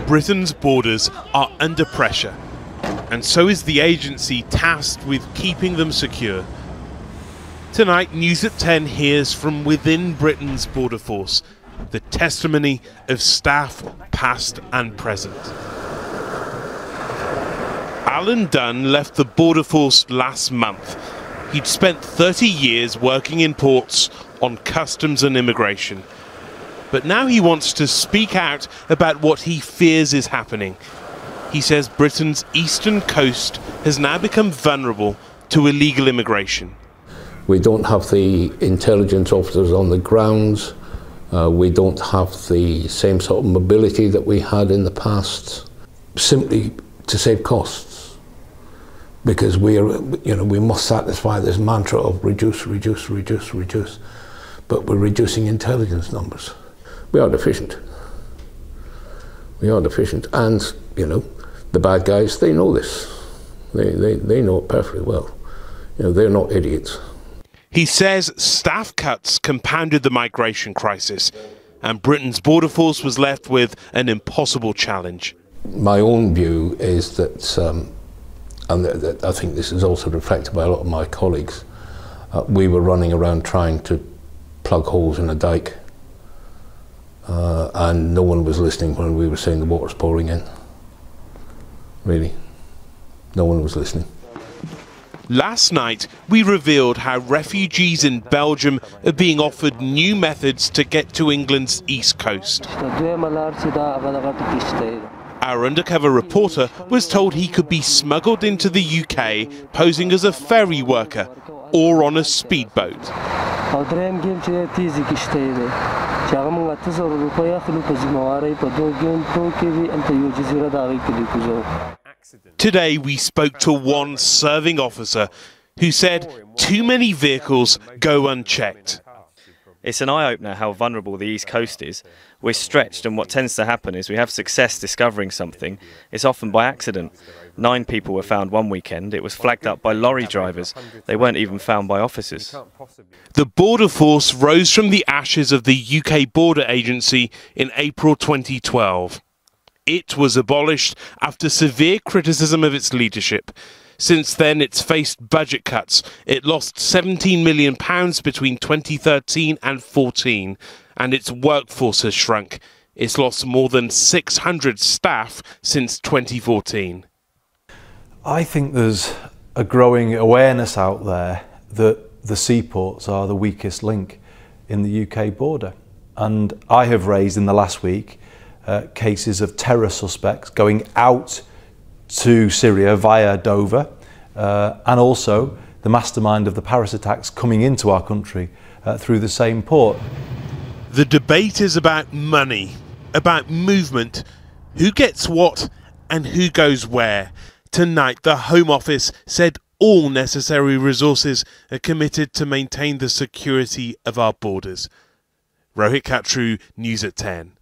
Britain's borders are under pressure, and so is the agency tasked with keeping them secure. Tonight, News at 10 hears from within Britain's border force the testimony of staff past and present. Alan Dunn left the border force last month. He'd spent 30 years working in ports on customs and immigration. But now he wants to speak out about what he fears is happening. He says Britain's eastern coast has now become vulnerable to illegal immigration. We don't have the intelligence officers on the grounds. We don't have the same sort of mobility that we had in the past, simply to save costs. Because we must satisfy this mantra of reduce, reduce, reduce, reduce. But we're reducing intelligence numbers. We are deficient. We are deficient. And, the bad guys, they know this. They know it perfectly well. They're not idiots. He says staff cuts compounded the migration crisis, and Britain's border force was left with an impossible challenge. My own view is that, and I think this is also reflected by a lot of my colleagues, we were running around trying to plug holes in a dike, and no one was listening when we were saying the water's pouring in. Really, no one was listening. Last night, we revealed how refugees in Belgium are being offered new methods to get to England's east coast. Our undercover reporter was told he could be smuggled into the UK, posing as a ferry worker or on a speedboat. Today we spoke to one serving officer who said too many vehicles go unchecked. It's an eye-opener how vulnerable the East Coast is. We're stretched, and what tends to happen is we have success discovering something. It's often by accident. 9 people were found one weekend. It was flagged up by lorry drivers. They weren't even found by officers. The border force rose from the ashes of the UK Border Agency in April 2012. It was abolished after severe criticism of its leadership. Since then, it's faced budget cuts. It lost £17 million between 2013 and 2014, and its workforce has shrunk. It's lost more than 600 staff since 2014. I think there's a growing awareness out there that the seaports are the weakest link in the UK border. And I have raised in the last week cases of terror suspects going out to Syria via Dover, and also the mastermind of the Paris attacks coming into our country through the same port. The debate is about money, about movement, who gets what and who goes where. Tonight, the Home Office said all necessary resources are committed to maintain the security of our borders. Rohit Khatru, News at 10.